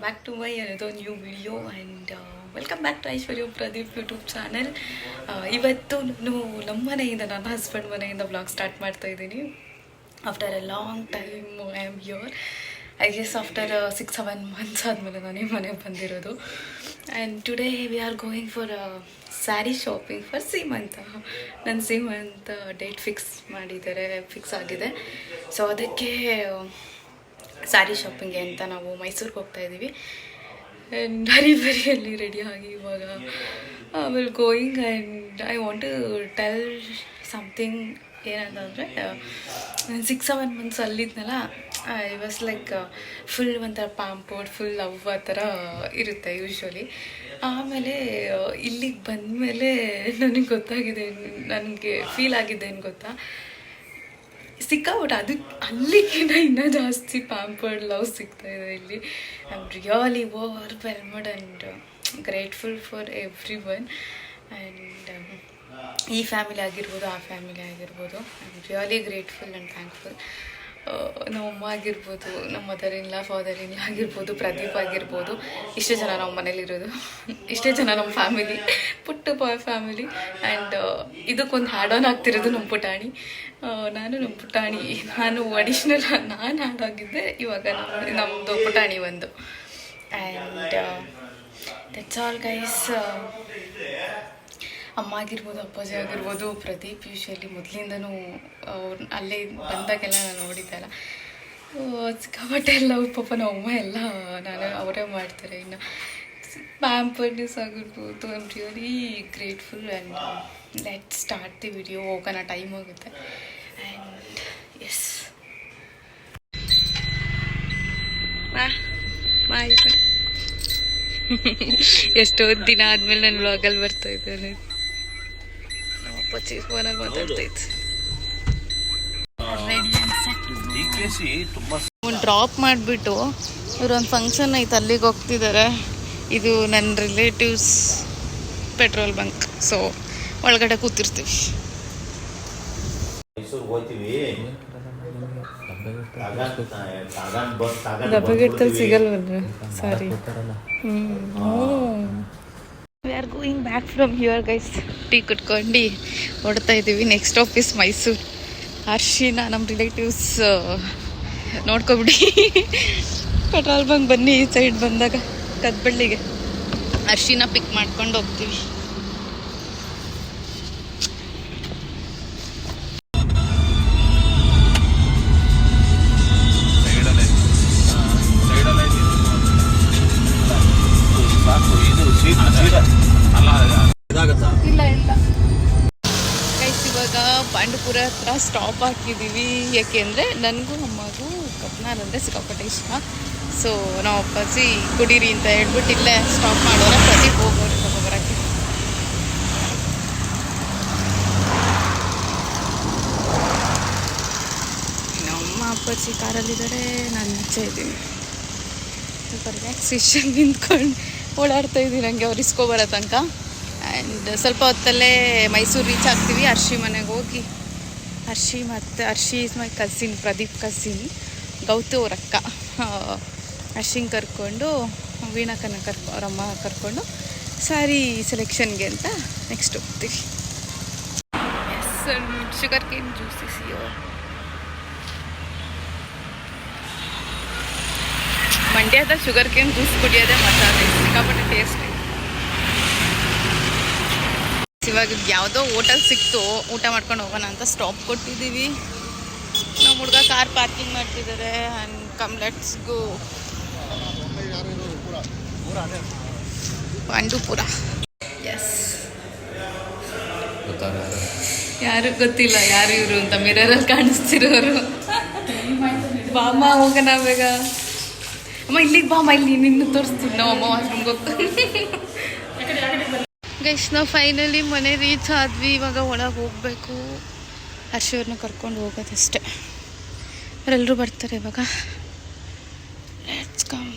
back to my another new video and welcome back to Aishwarya Pradeep YouTube channel. ಇವತ್ತು ನಾನು ನಮ್ಮ ಮನೆಯಿಂದ ನನ್ನ ಹಸ್ಬೆಂಡ್ ಮನೆಯಿಂದ ಬ್ಲಾಗ್ ಸ್ಟಾರ್ಟ್ ಮಾಡ್ತಾ ಇದ್ದೀನಿ. After a long time I am here. I guess after 6-7 months ಆದಮೇಲೆ ನಾನು ಈ ಮನೆಗೆ ಬಂದಿರೋದು. And today we are going for sari shopping for Seemantha. ನನ್ನ ಸೀಮಂತ ಡೇಟ್ ಫಿಕ್ಸ್ ಆಗಿದೆ. ಸೊ ಅದಕ್ಕೆ ಸ್ಯಾರಿ ಶಾಪಿಂಗ್ಗೆ ಅಂತ ನಾವು ಮೈಸೂರಿಗೆ ಹೋಗ್ತಾ ಇದ್ದೀವಿ. ಆ್ಯಂಡ್ ಹರಿಬರಿಯಲ್ಲಿ ರೆಡಿಯಾಗಿ ಇವಾಗ will going. And I want to tell something. ಏನಂತಂದರೆ 6-7 months ಅಲ್ಲಿದ್ನಲ್ಲ, ಐ ವಾಸ್ ಲೈಕ್ ಫುಲ್ ಒಂಥರ ಪ್ಯಾಂಪರ್ಡ್, ಫುಲ್ ಲವ್ ಆ ಥರ ಇರುತ್ತೆ ಯೂಶ್ವಲಿ. ಆಮೇಲೆ ಇಲ್ಲಿಗೆ ಬಂದಮೇಲೆ ನನಗೆ ಗೊತ್ತಾಗಿದೆ, ನನಗೆ ಫೀಲ್ ಆಗಿದೆ ಏನು ಗೊತ್ತಾ, ಸಿಕ್ಕಾಬಿಟ್ಟು ಅದಕ್ಕೆ ಅಲ್ಲಿಗಿಂತ ಇನ್ನೂ ಜಾಸ್ತಿ ಪ್ಯಾಂಪರ್ಡ್ ಲವ್ ಸಿಗ್ತಾಯಿದೆ ಇಲ್ಲಿ. I am really overwhelmed and grateful for every one. And ಈ ಫ್ಯಾಮಿಲಿ ಆಗಿರ್ಬೋದು, ಆ ಫ್ಯಾಮಿಲಿ ಆಗಿರ್ಬೋದು, I am really grateful and thankful. ನಮ್ಮಮ್ಮ ಆಗಿರ್ಬೋದು, ನಮ್ಮ ಫಾದರ್ ಇನ್ ಲಾ ಆಗಿರ್ಬೋದು, ಪ್ರದೀಪ್ ಆಗಿರ್ಬೋದು, ಇಷ್ಟೇ ಜನ ನಮ್ಮ ಮನೇಲಿರೋದು, ಇಷ್ಟೇ ಜನ ನಮ್ಮ ಫ್ಯಾಮಿಲಿ, ಪುಟ್ಟ ಬಾಯ್ ಫ್ಯಾಮಿಲಿ. ಆ್ಯಂಡ್ ಇದಕ್ಕೊಂದು ಹ್ಯಾಡ್ ಆನ್ ಆಗ್ತಿರೋದು ನಮ್ಮ ಪುಟಾಣಿ. ನಮ್ಮ ಪುಟಾಣಿ ಅಡಿಷ್ನಲ್ ನಾನು ಹಾಡಾಗಿದ್ದೆ, ಇವಾಗ ನಮ್ಮದು ಪುಟಾಣಿ ಒಂದು. And that's all guys. ಅಮ್ಮ ಆಗಿರ್ಬೋದು, ಅಪ್ಪಾಜಿ ಆಗಿರ್ಬೋದು, ಪ್ರದೀಪ್ ಯೂಶ್ವಲಿ ಮೊದಲಿಂದನೂ ಅವ್ರು ಅಲ್ಲೇ ಬಂದಾಗೆಲ್ಲ ನಾನು ನೋಡಿದ್ದೆಲ್ಲ ಸಿಕ್ಕಾಪಟ್ಟೆ ಎಲ್ಲ ಪಾಪ ನಮ್ಮಮ್ಮ ಎಲ್ಲ ಅವರೇ ಮಾಡ್ತಾರೆ. ಇನ್ನು ಪ್ಯಾಂಪರ್ನೆಸ್ ಆಗಿರ್ಬೋದು. I am really grateful. And let start the video. ಹೋಗೋಣ, ಟೈಮ್ ಹೋಗುತ್ತೆ. ಆ್ಯಂಡ್ ಎಸ್ ಬಾಯ್. ಎಷ್ಟೋ ದಿನ ಆದಮೇಲೆ ನಾನು ವ್ಲಾಗಲ್ಲಿ ಬರ್ತಾ ಇದ್ದೇನೆ. ಫೋನಲ್ಲಿ ಮಾತಾಡ್ತೈತೆ. ಒಂದು ಡ್ರಾಪ್ ಮಾಡಿಬಿಟ್ಟು ಇವರೊಂದು ಫಂಕ್ಷನ್ ಐತೆ, ಅಲ್ಲಿಗೆ ಹೋಗ್ತಿದ್ದಾರೆ. ಇದು ನನ್ನ ರಿಲೇಟಿವ್ಸ್ ಪೆಟ್ರೋಲ್ ಬಂಕ್. ಸೊ ಒಳಗಡೆ ಕೂತಿರ್ತೀವಿ. ಡಬ್ಬೆಗಿಡ್ತಲ್ಲಿ ಸಿಗಲ್ವಲ್ರಿ? Sorry. We are going back from here guys. Tea ಕುಟ್ಕೊಂಡು ಹೊಡ್ತಾ ಇದ್ದೀವಿ. Next office Mysuru. ಹರ್ಷಿನ ನಮ್ಮ ರಿಲೇಟಿವ್ಸ್ ನೋಡ್ಕೊಬಿಡಿ. ಪೆಟ್ರೋಲ್ ಬಂಕ್ ಬನ್ನಿ, ಈ ಸೈಡ್ ಬಂದಾಗ ಕದ್ಬಳ್ಳಿಗೆ ಹರ್ಷಿನ ಪಿಕ್ ಮಾಡ್ಕೊಂಡು ಹೋಗ್ತೀವಿ. ಇಲ್ಲ ಗೈಸ್, ಇವಾಗ ಪಾಂಡುಪುರ ಹತ್ರ ಸ್ಟಾಪ್ ಹಾಕಿದ್ದೀವಿ. ಯಾಕೆಂದರೆ ನನಗೂ ಅಮ್ಮಗೂ ಕಪ್ನಾರ್ ಅಂದರೆ ಸಿಕ್ಕಾಪಟ್ಟೆ ಇಷ್ಟ. ಸೊ ನಾವು ಅಪ್ಪಾಜಿ ಕುಡೀರಿ ಅಂತ ಹೇಳ್ಬಿಟ್ಟು ಇಲ್ಲೇ ಸ್ಟಾಪ್ ಮಾಡೋರ. ಪ್ರದೀಪ್ ಹೋಗೋರು ತಗೊಬರಕ್ಕೆ. ನಮ್ಮ ಅಪ್ಪಾಜಿ ಕಾರಲ್ಲಿದ್ದಾರೆ, ನಾನು ಈಚೆ ಇದ್ದೀನಿ. ಸ್ವಲ್ಪ ರಿಲ್ಯಾಕ್ಸೇಷನ್ ನಿಂತ್ಕೊಂಡು ಓಡಾಡ್ತಾ ಇದ್ದೀನಿ ನನಗೆ ಅವ್ರು ಇಸ್ಕೊಬರೋ ತನಕ. ಆ್ಯಂಡ್ ಸ್ವಲ್ಪ ಹೊತ್ತಲ್ಲೇ ಮೈಸೂರು ರೀಚ್ ಆಗ್ತೀವಿ. ಹರ್ಷಿ ಮನೆಗೆ ಹೋಗಿ, Harshi is my cousin, Pradeep cousin, Gautu ಅವ್ರ ಅಕ್ಕ. ಹರ್ಷಿಂಗ್ ಕರ್ಕೊಂಡು, ವೀಣಾಕನ ಅವರಮ್ಮ ಕರ್ಕೊಂಡು ಸ್ಯಾರಿ ಸೆಲೆಕ್ಷನ್ಗೆ ಅಂತ ನೆಕ್ಸ್ಟ್ ಹೋಗ್ತೀವಿ. ಎಸ್, ಶುಗರ್ ಕೇನ್ ಜ್ಯೂಸ್ ಇಸಿಯೋ. ಮಂಡ್ಯದ ಶುಗರ್ ಕೇನ್ ಜ್ಯೂಸ್ ಕುಡಿಯೋದೇ ಮಜಾ. ಸಿಕ್ಕಾಪಟ್ಟೆ ಟೇಸ್ಟ್. ಇವಾಗ ಯಾವುದೋ ಹೋಟೆಲ್ ಸಿಕ್ತು, ಊಟ ಮಾಡ್ಕೊಂಡು ಹೋಗೋಣ ಅಂತ ಸ್ಟಾಪ್ ಕೊಟ್ಟಿದ್ದೀವಿ. ನಮ್ಮ ಹುಡುಗ ಕಾರ್ ಪಾರ್ಕಿಂಗ್ ಮಾಡ್ತಿದ್ದಾರೆ. And come let's go Pandupura. Yes, ಯಾರು ಗೊತ್ತಿಲ್ಲ ಯಾರು ಇವರು ಅಂತ ಮಿರರಲ್ಲಿ ಕಾಣಿಸ್ತಿರೋರು. ಬಾಮ ಹೋಗೋಣ ಬೇಗ. ಅಮ್ಮ ಇಲ್ಲಿಗೆ ಬಾಮ, ಇಲ್ಲಿ ನಿನ್ನ ತೋರಿಸ್ತೀನಿ. ನಾವು ಅಮ್ಮ ವಾಶ್ರೂಮ್ಗೆ ಹೋಗ್ತೀವಿ. ಗೈಸ್, ನಾವು ಫೈನಲಿ ಮನೆ ರೀಚ್ ಆದ್ವಿ. ಇವಾಗ ಒಳಗೆ ಹೋಗಬೇಕು. ಹರ್ಷಿಯವ್ರನ್ನ ಕರ್ಕೊಂಡು ಹೋಗೋದಷ್ಟೇ. ಅವರೆಲ್ಲರೂ ಬರ್ತಾರೆ ಇವಾಗ. Let's come.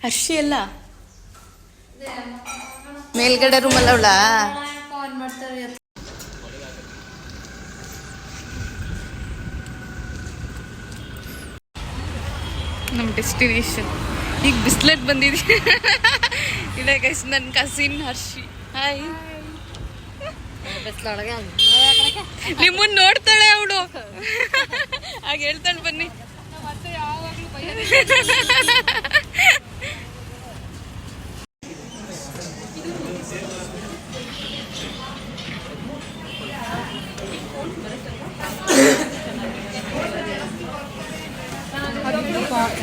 ಹರ್ಷಿ ಅಲ್ಲ, ಮೇಲ್ಗಡೆ ರೂಮಲ್ಲ ಅವಳ. ನಮ್ಮ ಡೆಸ್ಟಿನೇಷನ್. ಈಗ ಬಿಸ್ಲಲ್ಲಿ ಬಂದಿದ್ದೀವಿ. ಇಲ್ಲ ಗೈಸ್, ನನ್ನ ಕಸಿನ್ ಹರ್ಷಿ. ಹಾಯ್. ನಿಮ್ಮನ್ನ ನೋಡ್ತಾಳೆ ಅವಳು. ಹಾಗೆ ಹೇಳ್ತಾಳೆ ಬನ್ನಿ.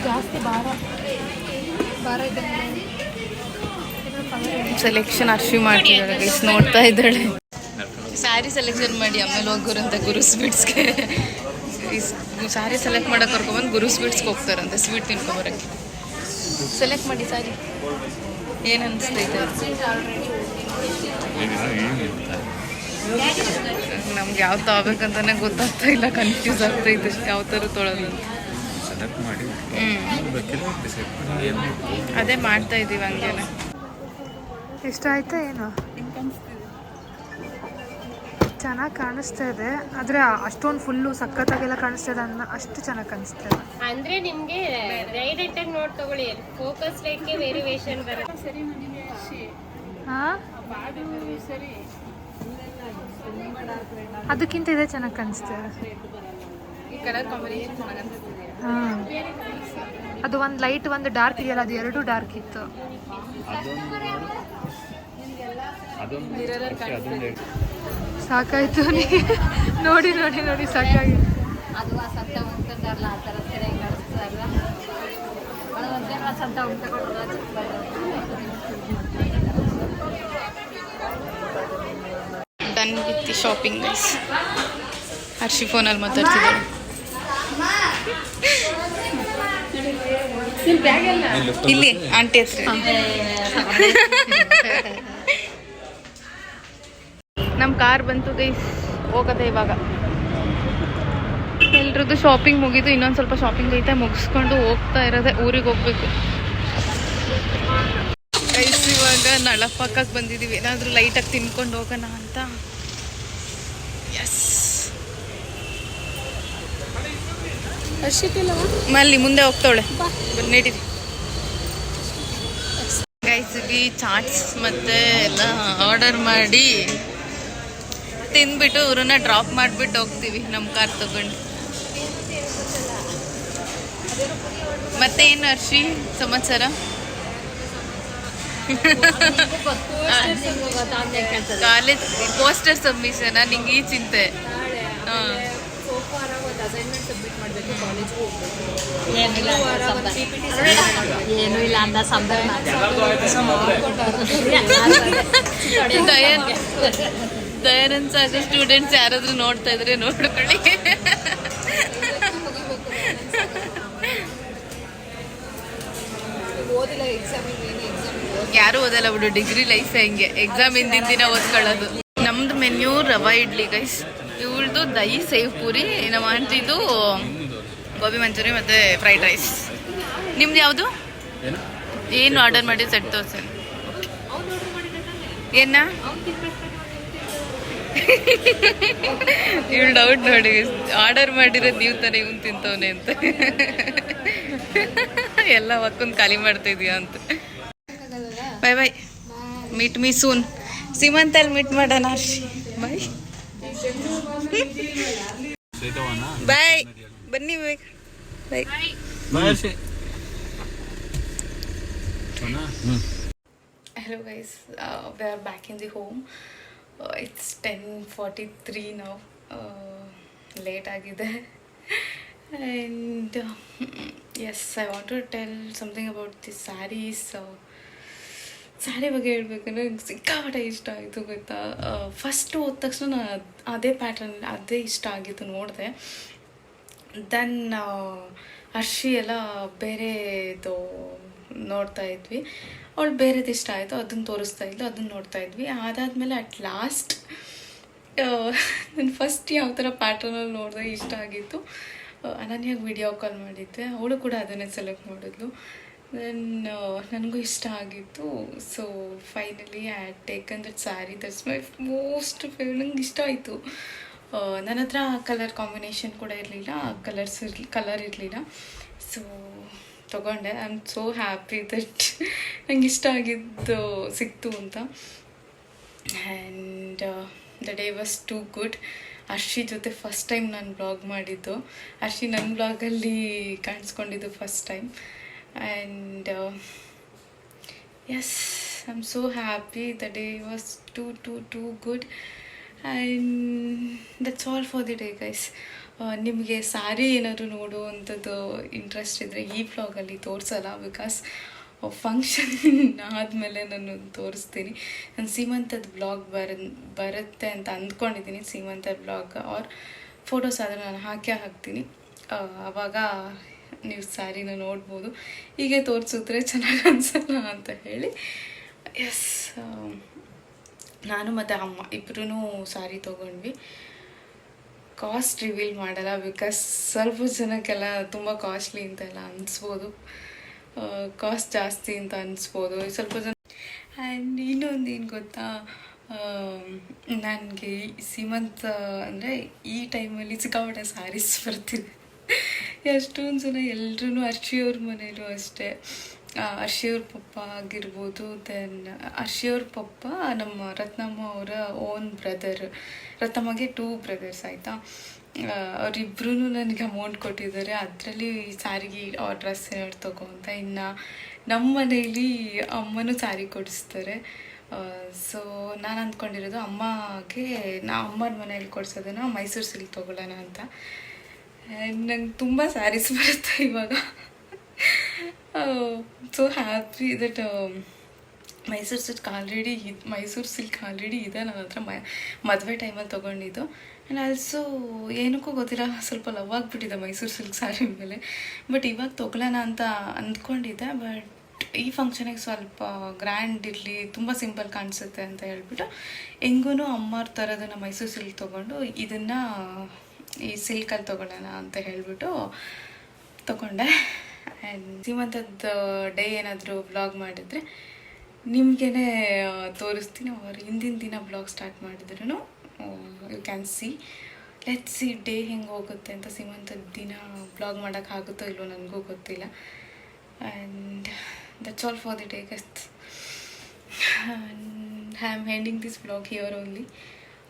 ಜಾಸ್ತಿ ಭಾರ ಇದೆ. ಸೆಲೆಕ್ಷನ್ ಅರ್ಶಿ ಮಾಡ್ತಿದ್ದಾಳೆ ಗೈಸ್, ನೋಡ್ತಾ ಇದ್ದಾಳೆ. ಸ್ಯಾರಿ ಸೆಲೆಕ್ಷನ್ ಮಾಡಿ ಆಮೇಲೆ ಹೋಗೋರಂತ ಗುರು ಸ್ವೀಟ್ಸ್ಗೆ. ಸ್ಯಾರಿ ಸೆಲೆಕ್ಟ್ ಮಾಡೋಕೆ ಕರ್ಕೊಂಬಂದು ಗುರು ಸ್ವೀಟ್ಸ್ಗೆ ಹೋಗ್ತಾರಂತೆ ಸ್ವೀಟ್ ತಿನ್ಕೊಂಬರಕ್ಕೆ. ಸೆಲೆಕ್ಟ್ ಮಾಡಿ ಸ್ಯಾರಿ. ಏನು ಅನಿಸ್ತೈತೆ ನಮ್ಗೆ ಯಾವ ತಗೋಬೇಕಂತಾನೆ ಗೊತ್ತಾಗ್ತಾ ಇಲ್ಲ, ಕನ್ಫ್ಯೂಸ್ ಆಗ್ತೈತೆ ಯಾವ ಥರ ತೊಳೋದು. ಅದೇ ಮಾಡ್ತಾ ಇದ್ದೀವಿ ಹಂಗೇನೆ. ಇಷ್ಟ ಆಯ್ತಾ ಏನು? ಚೆನ್ನಾಗಿ ಕಾಣಿಸ್ತಾ ಇದೆ, ಆದರೆ ಅಷ್ಟೊಂದು ಫುಲ್ಲು ಸಖತ್ತಾಗೆಲ್ಲ ಕಾಣಿಸ್ತಾ ಇದೆ ಅಷ್ಟು ಚೆನ್ನಾಗಿ ಕಾಣಿಸ್ತಾ ಇದೆ. ಅಂದ್ರೆ ನಿಮ್ಗೆ ಡೈರೆಕ್ಟ್ ಆಗಿ ನೋಡ್ ತಗೊಳ್ಳಿ, ಫೋಕಸ್ ಲೈಟ್ಗೆ ವೇರಿಯೇಷನ್ ಬರುತ್ತೆ. ಸರಿ ಸರಿ, ಅದಕ್ಕಿಂತ ಇದೆ ಚೆನ್ನಾಗಿ ಕಾಣಿಸ್ತಾ ಇದೆ. ಕಲರ್ ಕಾಂಬಿನೇಷನ್ ಹಾಂ, ಅದು ಒಂದು ಲೈಟ್ ಒಂದು ಡಾರ್ಕ್ ಇದೆಯಲ್ಲ, ಅದು ಎರಡು ಡಾರ್ಕ್ ಇತ್ತು. ಸಾಕಾಯ್ತು ನೋಡಿ ನೋಡಿ ನೋಡಿ ಸಾಕಾಗಿ. ಅದು ಸತ್ತ ಉಂಟಲ್ಲ ಆ ಥರ ಸರಿಯಾಗಿ ನಡೆಸ್ತಾರಲ್ಲ, ಒಂಥರ ಸತ್ತ ಉಂಟು. Done with shopping guys. Harshi ಫೋನಲ್ಲಿ ಮಾತಾಡ್ತಿದ್ದಾಳೆ. ಇಲ್ಲಿ ಆಂಟಿ ಹತ್ರ. ನಮ್ಮ ಕಾರ್ ಬಂತು ಗೈಸ್, ಹೋಗದೆ ಇವಾಗ. ಎಲ್ರದ್ದು ಶಾಪಿಂಗ್ ಮುಗಿದು, ಇನ್ನೊಂದು ಸ್ವಲ್ಪ ಶಾಪಿಂಗ್ ಐತೆ, ಮುಗಿಸ್ಕೊಂಡು ಹೋಗ್ತಾ ಇರೋದೆ, ಊರಿಗೆ ಹೋಗ್ಬೇಕು ಗೈಸ್. ಇವಾಗ ನಳಪಾಕಕ್ಕೆ ಬಂದಿದ್ದೀವಿ, ಏನಾದರೂ ಲೈಟಾಗಿ ತಿನ್ಕೊಂಡು ಹೋಗೋಣ ಅಂತ. ಎಸ್, ಅಲ್ಲಿ ಮುಂದೆ ಹೋಗ್ತಾವಳೆ, ನಡೀರಿ ಗೈಸ್. ಇಲ್ಲಿ ಚಾಟ್ಸ್ ಮತ್ತೆ ಎಲ್ಲ ಆರ್ಡರ್ ಮಾಡಿ ತಿಂದ್ಬಿಟ್ಟು ಇವ್ರನ್ನ ಡ್ರಾಪ್ ಮಾಡಿಬಿಟ್ಟು ಹೋಗ್ತೀವಿ ನಮ್ಮ ಕಾರ್ ತಗೊಂಡು. ಮತ್ತೆ ಏನು ಹರ್ಷಿ ಸಮಾಚಾರ? ಕಾಲೇಜ್ ಪೋಸ್ಟರ್ ಸಬ್ಮಿಷನ್, ನಿಂಗೆ ಈ ಚಿಂತೆ. ಹಾಂ, ಏನು ಇಲ್ಲ ಅಂದ ದಯಾನಂದ್ ಸಾಗರ್ ಸ್ಟೂಡೆಂಟ್ಸ್ ಯಾರಾದ್ರೂ ನೋಡ್ತಾ ಇದ್ರೆ ನೋಡ್ಕೊಳ್ಳಿ. ಯಾರು ಓದಲ್ಲ ಬಿಡು, ಡಿಗ್ರಿ ಲೈಫ್ ಹೆಂಗೆ, ಎಕ್ಸಾಮ್ ಹಿಂದಿನ ದಿನ ಓದ್ಕೊಳ್ಳೋದು. ನಮ್ದು menu rava idli guys, ಇವಳ್ದು dahi save puri, ನಮ್ಮ ಆಂಟಿದು ಗೋಬಿ ಮಂಚೂರಿ ಮತ್ತು ಫ್ರೈಡ್ ರೈಸ್. ನಿಮ್ದು ಯಾವುದು? ಏನು ಆರ್ಡರ್ ಮಾಡಿ? ಸೆಟ್ ದೋಸೆ. ಏನ ಇವಳು ಡೌಟ್ ನೋಡಿ, ಆರ್ಡರ್ ಮಾಡಿರೋದು ನೀವು ತಾನೇ ಇವನು ತಿಂತವನೆ ಅಂತ. ಎಲ್ಲ ಒಕ್ಕೊಂದು ಖಾಲಿ ಮಾಡ್ತಾ ಇದೀಯಾ ಅಂತ. Bye bye, meet me soon. ಸೀಮಂತಲ್ಲಿ ಮೀಟ್ ಮಾಡೋಣ ಹರ್ಷಿ. ಬೈ ಬಾಯ್, ಬನ್ನಿ bye bye. Hello guys, we are back in the home. It's 10:43 now. Late agide. And yes, I want to tell something about the sarees. Sari ಬಗ್ಗೆ ಹೇಳ್ಬೇಕಂದ್ರೆ ನಂಗೆ ಸಿಕ್ಕಾಪಟ್ಟೆ ಇಷ್ಟ ಆಯಿತು ಗೊತ್ತಾ. ಫಸ್ಟು ಹೋದ ತಕ್ಷಣ ನಾನು ಅದೇ ಪ್ಯಾಟರ್ನ್, ಅದೇ ಇಷ್ಟ ಆಗಿತ್ತು ನೋಡಿದೆ. ದೆನ್ ಹರ್ಷಿ ಎಲ್ಲ ಬೇರೆದು ನೋಡ್ತಾ ಇದ್ವಿ, ಅವಳು ಬೇರೆದು ಇಷ್ಟ ಆಯಿತು, ಅದನ್ನು ತೋರಿಸ್ತಾ ಇದ್ಲು, ಅದನ್ನು ನೋಡ್ತಾ ಇದ್ವಿ. ಅದಾದಮೇಲೆ ಅಟ್ ಲಾಸ್ಟ್ ನಾನು ಫಸ್ಟ್ ಯಾವ ಥರ ಪ್ಯಾಟರ್ನಲ್ಲಿ ನೋಡಿದೆ ಇಷ್ಟ ಆಗಿತ್ತು. ಅನನ್ಯಾಗೆ ವಿಡಿಯೋ ಕಾಲ್ ಮಾಡಿದ್ದೆ, ಅವಳು ಕೂಡ ಅದನ್ನೇ ಸೆಲೆಕ್ಟ್ ಮಾಡಿದ್ಲು. ದೆನ್ ನನಗೂ ಇಷ್ಟ ಆಗಿತ್ತು. So finally I had taken that sari, that's my most favourite. ನಂಗೆ ಇಷ್ಟ ಆಯಿತು. ನನ್ನ ಹತ್ರ ಕಲರ್ ಕಾಂಬಿನೇಷನ್ ಕೂಡ ಇರಲಿಲ್ಲ, ಕಲರ್ ಇರಲಿಲ್ಲ. ಸೊ ತೊಗೊಂಡೆ. I am so happy that ನಂಗೆ ಇಷ್ಟ ಆಗಿದ್ದು ಸಿಕ್ತು ಅಂತ. And the day was too good. Arshi ಜೊತೆ ಫಸ್ಟ್ ಟೈಮ್ ನಾನು ಬ್ಲಾಗ್ ಮಾಡಿದ್ದು. ಅರ್ಷಿ ನನ್ನ ಬ್ಲಾಗಲ್ಲಿ ಕಾಣಿಸ್ಕೊಂಡಿದ್ದು first time. And yes, I am so happy. The day was too good. And that's all for the day guys. ನಿಮಗೆ ಸ್ಯಾರಿ ಏನಾದರೂ ನೋಡುವಂಥದ್ದು ಇಂಟ್ರೆಸ್ಟ್ ಇದ್ದರೆ ಈ ವ್ಲಾಗಲ್ಲಿ ತೋರಿಸಲ್ಲ, ಬಿಕಾಸ್ ಫಂಕ್ಷನ್ ಆದಮೇಲೆ ನಾನು ತೋರಿಸ್ತೀನಿ. ನಾನು ಸೀಮಂತದ ಬ್ಲಾಗ್ ಬರುತ್ತೆ ಅಂತ ಅಂದ್ಕೊಂಡಿದ್ದೀನಿ. ಸೀಮಂತದ ಬ್ಲಾಗ್ ಆರ್ ಫೋಟೋಸ್ ಆದರೆ ನಾನು ಹಾಕ್ತೀನಿ. ಆವಾಗ ನೀವು ಸ್ಯಾರಿನ ನೋಡ್ಬೋದು. ಹೀಗೆ ತೋರಿಸಿದ್ರೆ ಚೆನ್ನಾಗಿ ಅನಿಸಲ್ಲ ಅಂತ ಹೇಳಿ ಎಸ್, ನಾನು ಮತ್ತು ಅಮ್ಮ ಇಬ್ಬರೂ ಸ್ಯಾರಿ ತೊಗೊಂಡ್ವಿ. ಕಾಸ್ಟ್ ರಿವೀಲ್ ಮಾಡಲ್ಲ, ಬಿಕಾಸ್ ಸ್ವಲ್ಪ ಜನಕ್ಕೆಲ್ಲ ತುಂಬ ಕಾಸ್ಟ್ಲಿ ಅಂತೆಲ್ಲ ಅನಿಸ್ಬೋದು, ಕಾಸ್ಟ್ ಜಾಸ್ತಿ ಅಂತ ಅನಿಸ್ಬೋದು ಸ್ವಲ್ಪ ಜನ. ಆ್ಯಂಡ್ ಇನ್ನೊಂದು ಏನು ಗೊತ್ತಾ, ನನಗೆ ಸೀಮಂತ ಅಂದರೆ ಈ ಟೈಮಲ್ಲಿ ಸಿಕ್ಕಾಪಟ್ಟೆ ಸ್ಯಾರೀಸ್ ಬರ್ತಿದೆ. ಎಷ್ಟೊಂದು ಜನ ಎಲ್ಲರೂ ಅರ್ಷಿಯವ್ರ ಮನೇಲೂ ಅಷ್ಟೇ. ಅರ್ಷಿಯವ್ರ ಪಪ್ಪ ಆಗಿರ್ಬೋದು, ದೆನ್ ಅರ್ಷಿಯವ್ರ ಪಪ್ಪ ನಮ್ಮ ರತ್ನಮ್ಮ ಅವರ ಓನ್ ಬ್ರದರ್. ರತ್ನಮ್ಮಗೆ 2 ಬ್ರದರ್ಸ್ ಆಯಿತಾ. ಅವರಿಬ್ಬರೂ ನನಗೆ ಅಮೌಂಟ್ ಕೊಟ್ಟಿದ್ದಾರೆ, ಅದರಲ್ಲಿ ಸ್ಯಾರಿಗೆ ಡ್ರೆಸ್ ಏನಾದ್ರು ತಗೋ ಅಂತ. ಇನ್ನು ನಮ್ಮ ಮನೇಲಿ ಅಮ್ಮನೂ ಸ್ಯಾರಿ ಕೊಡಿಸ್ತಾರೆ. ಸೊ ನಾನು ಅಂದ್ಕೊಂಡಿರೋದು ಅಮ್ಮಗೆ ಅಮ್ಮನ ಮನೇಲಿ ಕೊಡಿಸೋದನ್ನು ಮೈಸೂರು ಸಿಲ್ಕ್ ತೊಗೊಳ್ಳೋಣ ಅಂತ. ಆ್ಯಂಡ್ ನಂಗೆ ತುಂಬ ಸ್ಯಾರೀಸ್ ಬರುತ್ತೆ ಇವಾಗ. So happy that Mysuru silk already ಇದೆ ನನ್ನ ಹತ್ರ. ಮದುವೆ ಟೈಮಲ್ಲಿ ತೊಗೊಂಡಿದ್ದು. ಆ್ಯಂಡ್ ಆಲ್ಸೋ ಏನಕ್ಕೂ ಗೊತ್ತಿಲ್ಲ, ಸ್ವಲ್ಪ ಲವ್ ಆಗಿಬಿಟ್ಟಿದೆ ಮೈಸೂರು ಸಿಲ್ಕ್ ಸ್ಯಾರಿ ಮೇಲೆ. ಬಟ್ ಇವಾಗ ತೊಗೊಳ್ಳೋಣ ಅಂತ ಅಂದ್ಕೊಂಡಿದ್ದೆ. ಬಟ್ ಈ ಫಂಕ್ಷನಿಗೆ ಸ್ವಲ್ಪ ಗ್ರ್ಯಾಂಡ್ ಇರಲಿ, ತುಂಬ ಸಿಂಪಲ್ ಕಾಣಿಸುತ್ತೆ ಅಂತ ಹೇಳ್ಬಿಟ್ಟು ಹೆಂಗೂ ಅಮ್ಮವ್ರ ಥರದನ್ನು ಮೈಸೂರು ಸಿಲ್ಕ್ ತೊಗೊಂಡು ಇದನ್ನು ಈ ಸಿಲ್ಕಲ್ಲಿ ತೊಗೊಳ್ಳೋಣ ಅಂತ ಹೇಳ್ಬಿಟ್ಟು ತೊಗೊಂಡೆ. ಆ್ಯಂಡ್ ಸೀಮಂತದ ಡೇ ಏನಾದರೂ ವ್ಲಾಗ್ ಮಾಡಿದರೆ ನಿಮಗೇ ತೋರಿಸ್ತೀನಿ. ಅವ್ರು ಹಿಂದಿನ ದಿನ ಬ್ಲಾಗ್ ಸ್ಟಾರ್ಟ್ ಮಾಡಿದ್ರು you can let's see day ಹೆಂಗೆ ಹೋಗುತ್ತೆ ಅಂತ. ಸೀಮಂತದ ದಿನ ಬ್ಲಾಗ್ ಮಾಡೋಕ್ಕಾಗುತ್ತೋ ಇಲ್ವೋ ನನಗೂ ಗೊತ್ತಿಲ್ಲ. And that's all for the day guys. I am ending this blog here only.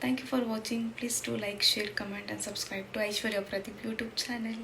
Thank you for watching. Please do like, share, comment and subscribe to Aishwarya Pradeep YouTube channel.